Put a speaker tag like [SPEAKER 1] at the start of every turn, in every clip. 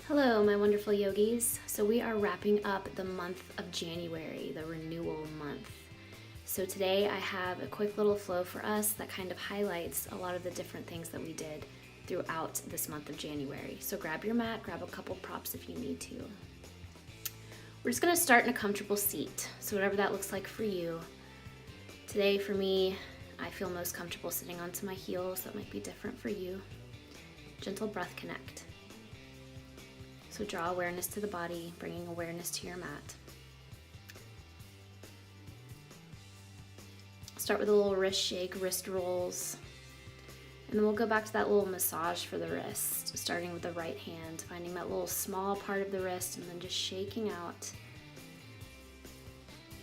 [SPEAKER 1] Hello, my wonderful yogis. So we are wrapping up the month of January, the renewal month. So today I have a quick little flow for us that kind of highlights a lot of the different things that we did throughout this month of January. So grab your mat, grab a couple props if you need to. We're just gonna start in a comfortable seat. So whatever that looks like for you. Today for me, I feel most comfortable sitting onto my heels. That might be different for you. Gentle breath connect. So draw awareness to the body, bringing awareness to your mat. Start with a little wrist shake, wrist rolls. And then we'll go back to that little massage for the wrist, starting with the right hand, finding that little small part of the wrist and then just shaking out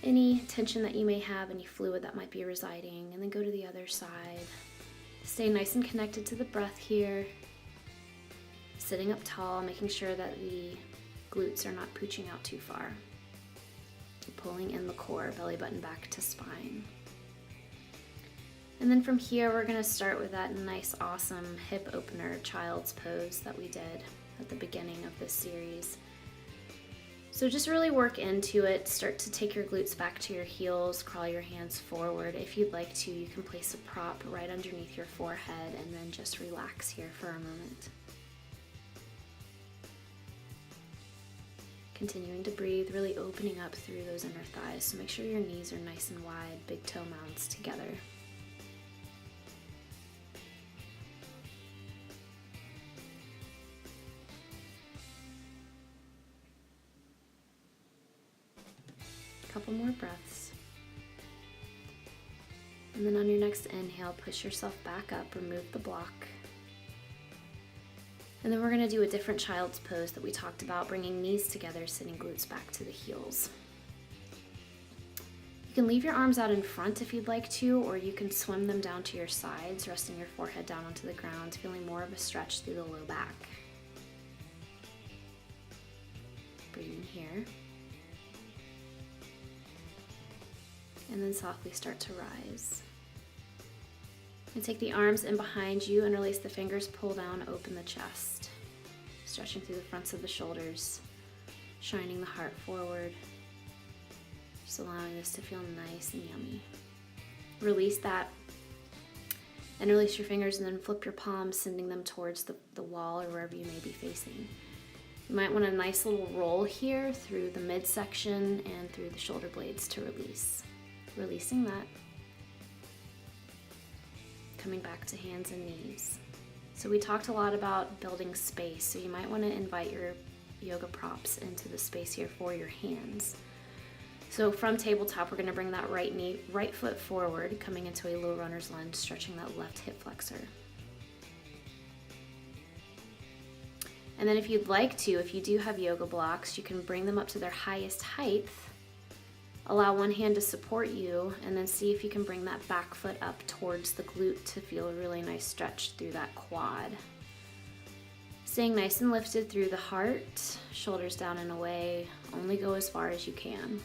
[SPEAKER 1] any tension that you may have, any fluid that might be residing, and then go to the other side. Stay nice and connected to the breath here. Sitting up tall, making sure that the glutes are not pooching out too far. Pulling in the core, belly button back to spine. And then from here, we're gonna start with that nice, awesome hip opener child's pose that we did at the beginning of this series. So just really work into it. Start to take your glutes back to your heels, crawl your hands forward. If you'd like to, you can place a prop right underneath your forehead and then just relax here for a moment. Continuing to breathe, really opening up through those inner thighs. So make sure your knees are nice and wide, big toe mounds together. Couple more breaths. And then on your next inhale, push yourself back up, remove the block. And then we're gonna do a different child's pose that we talked about, bringing knees together, sitting glutes back to the heels. You can leave your arms out in front if you'd like to, or you can swim them down to your sides, resting your forehead down onto the ground, feeling more of a stretch through the low back. Breathing here. And then softly start to rise. And take the arms in behind you and release the fingers, pull down, open the chest. Stretching through the fronts of the shoulders, shining the heart forward. Just allowing this to feel nice and yummy. Release that and release your fingers and then flip your palms, sending them towards the wall or wherever you may be facing. You might want a nice little roll here through the midsection and through the shoulder blades to release. Releasing that. Coming back to hands and knees. So we talked a lot about building space, so you might want to invite your yoga props into the space here for your hands. So from tabletop, we're going to bring that right foot forward, coming into a low runner's lunge, stretching that left hip flexor. And then if you'd like to, if you do have yoga blocks, you can bring them up to their highest height. Allow one hand to support you, and then see if you can bring that back foot up towards the glute to feel a really nice stretch through that quad. Staying nice and lifted through the heart, shoulders down and away, only go as far as you can.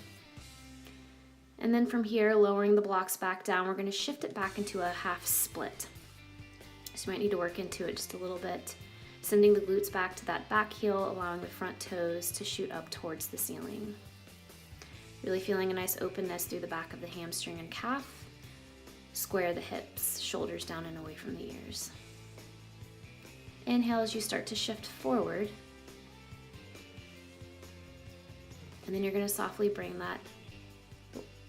[SPEAKER 1] And then from here, lowering the blocks back down, we're going to shift it back into a half split. So you might need to work into it just a little bit, sending the glutes back to that back heel, allowing the front toes to shoot up towards the ceiling. Really feeling a nice openness through the back of the hamstring and calf. Square the hips, shoulders down and away from the ears. Inhale as you start to shift forward. And then you're going to softly bring that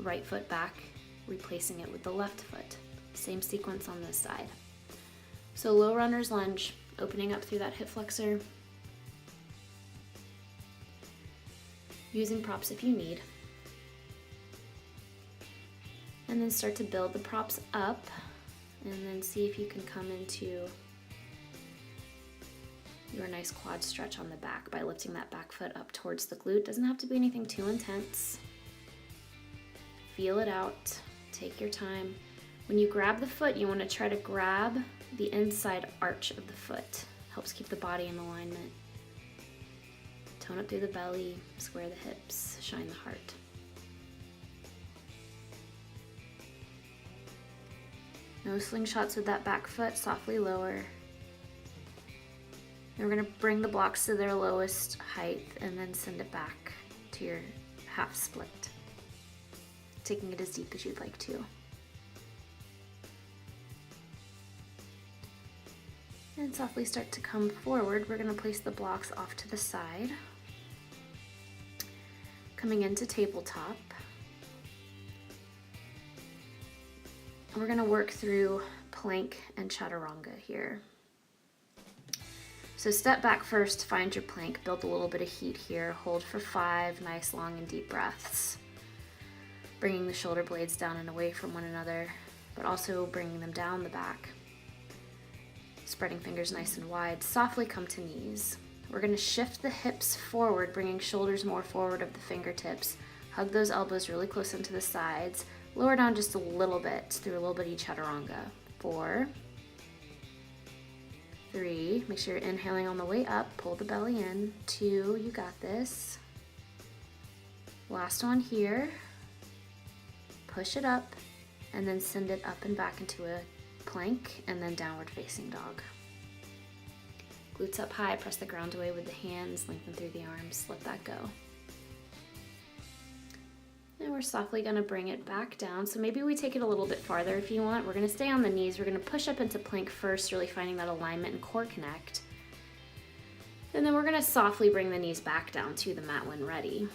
[SPEAKER 1] right foot back, replacing it with the left foot. Same sequence on this side. So low runner's lunge, opening up through that hip flexor. Using props if you need. And then start to build the props up and then see if you can come into your nice quad stretch on the back by lifting that back foot up towards the glute. Doesn't have to be anything too intense. Feel it out, take your time. When you grab the foot, you want to try to grab the inside arch of the foot. Helps keep the body in alignment. Tone up through the belly, square the hips, shine the heart. No slingshots with that back foot, softly lower. And we're gonna bring the blocks to their lowest height and then send it back to your half split, taking it as deep as you'd like to. And softly start to come forward. We're gonna place the blocks off to the side, coming into tabletop. We're gonna work through plank and chaturanga here. So step back first, find your plank, build a little bit of heat here, hold for 5 nice long and deep breaths, bringing the shoulder blades down and away from one another, but also bringing them down the back. Spreading fingers nice and wide, softly come to knees. We're gonna shift the hips forward, bringing shoulders more forward of the fingertips. Hug those elbows really close into the sides. Lower down just a little bit through a little bitty chaturanga. 4, 3, make sure you're inhaling on the way up, pull the belly in. 2, you got this. Last one here. Push it up and then send it up and back into a plank and then downward facing dog. Glutes up high, press the ground away with the hands, lengthen through the arms, let that go. And we're softly gonna bring it back down. So maybe we take it a little bit farther if you want. We're gonna stay on the knees. We're gonna push up into plank first, really finding that alignment and core connect. And then we're gonna softly bring the knees back down to the mat when ready.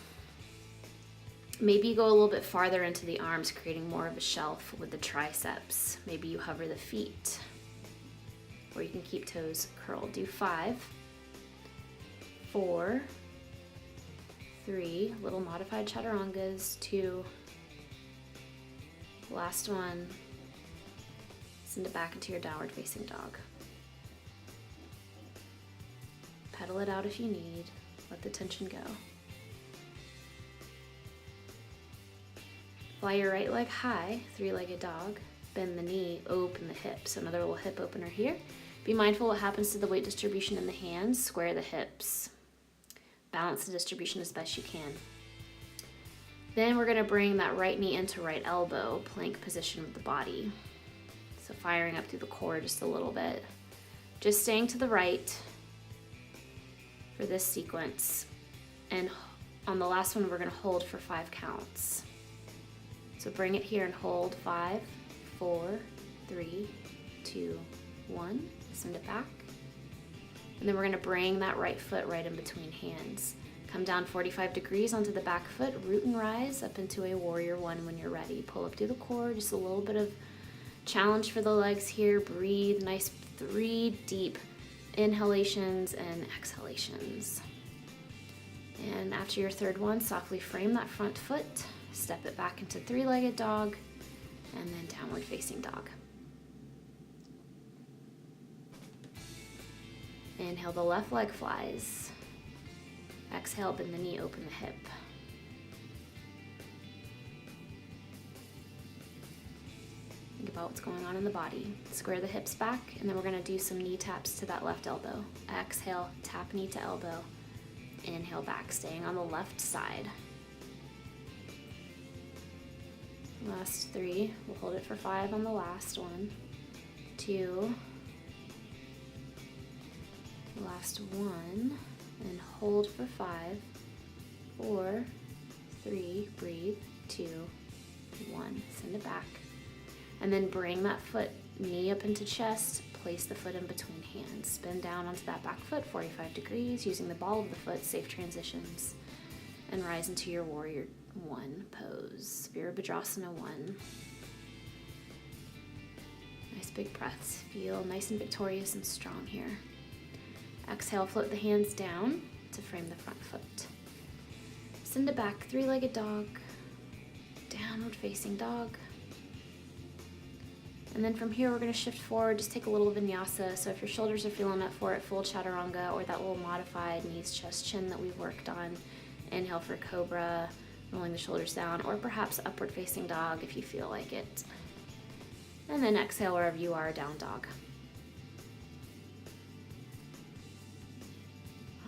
[SPEAKER 1] Maybe you go a little bit farther into the arms, creating more of a shelf with the triceps. Maybe you hover the feet, or you can keep toes curled. Do 5, 4, 3, little modified chaturangas, 2, last one, send it back into your downward facing dog. Pedal it out if you need, let the tension go. Fly your right leg high, 3-legged dog, bend the knee, open the hips, another little hip opener here. Be mindful what happens to the weight distribution in the hands, square the hips. Balance the distribution as best you can. Then we're gonna bring that right knee into right elbow, plank position with the body. So firing up through the core just a little bit. Just staying to the right for this sequence. And on the last one, we're gonna hold for 5 counts. So bring it here and hold 5, 4, 3, 2, 1. Send it back. And then we're gonna bring that right foot right in between hands. Come down 45 degrees onto the back foot, root and rise up into a warrior 1 when you're ready. Pull up through the core, just a little bit of challenge for the legs here. Breathe, nice 3 deep inhalations and exhalations. And after your third one, softly frame that front foot, step it back into 3-legged dog, and then downward facing dog. Inhale, the left leg flies. Exhale, bend the knee, open the hip. Think about what's going on in the body. Square the hips back, and then we're gonna do some knee taps to that left elbow. Exhale, tap knee to elbow. Inhale back, staying on the left side. Last 3, we'll hold it for 5 on the last one. 2, last 1, and hold for 5, 4, 3, breathe, 2, 1, send it back. And then bring that foot, knee up into chest, place the foot in between hands. Spin down onto that back foot, 45 degrees, using the ball of the foot, safe transitions. And rise into your warrior 1 pose, Virabhadrasana 1. Nice big breaths, feel nice and victorious and strong here. Exhale, float the hands down to frame the front foot. Send it back, 3-legged dog, downward facing dog. And then from here, we're gonna shift forward, just take a little vinyasa. So if your shoulders are feeling up for it, full chaturanga, or that little modified knees, chest, chin that we've worked on. Inhale for cobra, rolling the shoulders down, or perhaps upward facing dog if you feel like it. And then exhale wherever you are, down dog.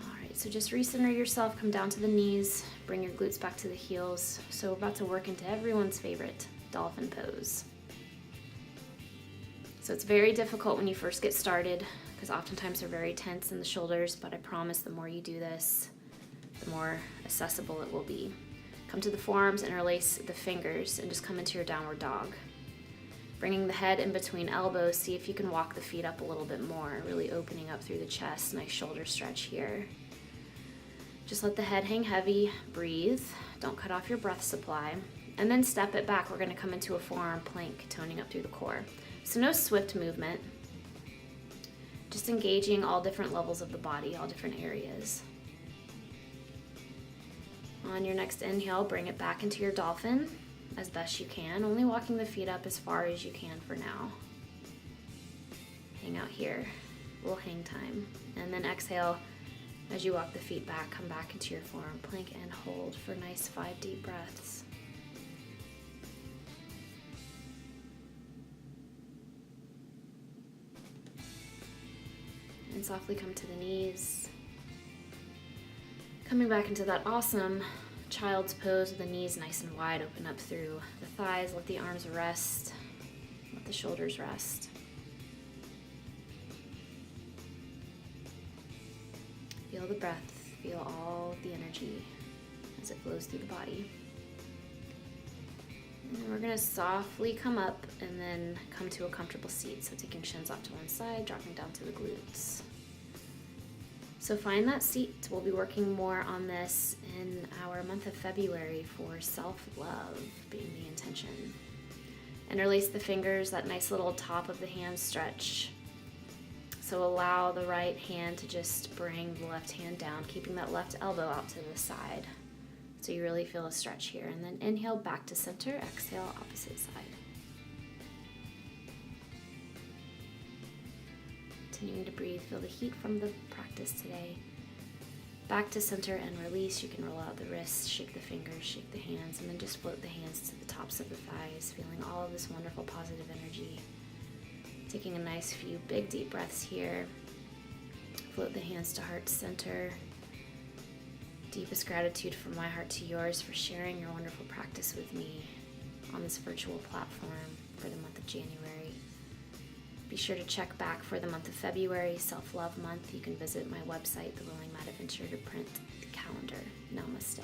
[SPEAKER 1] All right, so just recenter yourself, come down to the knees, bring your glutes back to the heels. So we're about to work into everyone's favorite, dolphin pose. So it's very difficult when you first get started because oftentimes they're very tense in the shoulders, but I promise the more you do this, the more accessible it will be. Come to the forearms, interlace the fingers, and just come into your downward dog. Bringing the head in between elbows, see if you can walk the feet up a little bit more, really opening up through the chest. Nice shoulder stretch here. Just let the head hang heavy, breathe, don't cut off your breath supply, and then step it back. We're gonna come into a forearm plank, toning up through the core. So no swift movement, just engaging all different levels of the body, all different areas. On your next inhale, bring it back into your dolphin as best you can, only walking the feet up as far as you can for now. Hang out here, a little hang time. And then exhale, as you walk the feet back, come back into your forearm plank and hold for nice 5 deep breaths. And softly come to the knees. Coming back into that awesome child's pose with the knees nice and wide, open up through the thighs, let the arms rest, let the shoulders rest. Feel the breath, feel all of the energy as it flows through the body. And then we're gonna softly come up and then come to a comfortable seat. So taking shins off to one side, dropping down to the glutes. So find that seat. We'll be working more on this in our month of February for self-love being the intention. Interlace the fingers, that nice little top of the hand stretch. So allow the right hand to just bring the left hand down, keeping that left elbow out to the side. So you really feel a stretch here. And then inhale back to center, exhale opposite side. Continuing to breathe, feel the heat from the practice today. Back to center and release. You can roll out the wrists, shake the fingers, shake the hands, and then just float the hands to the tops of the thighs, feeling all of this wonderful positive energy. Taking a nice few big deep breaths here. Float the hands to heart center. Deepest gratitude from my heart to yours for sharing your wonderful practice with me on this virtual platform for the month of January. Be sure to check back for the month of February, Self-Love Month. You can visit my website, the Rolling Mat of Intuitive Print calendar. Namaste.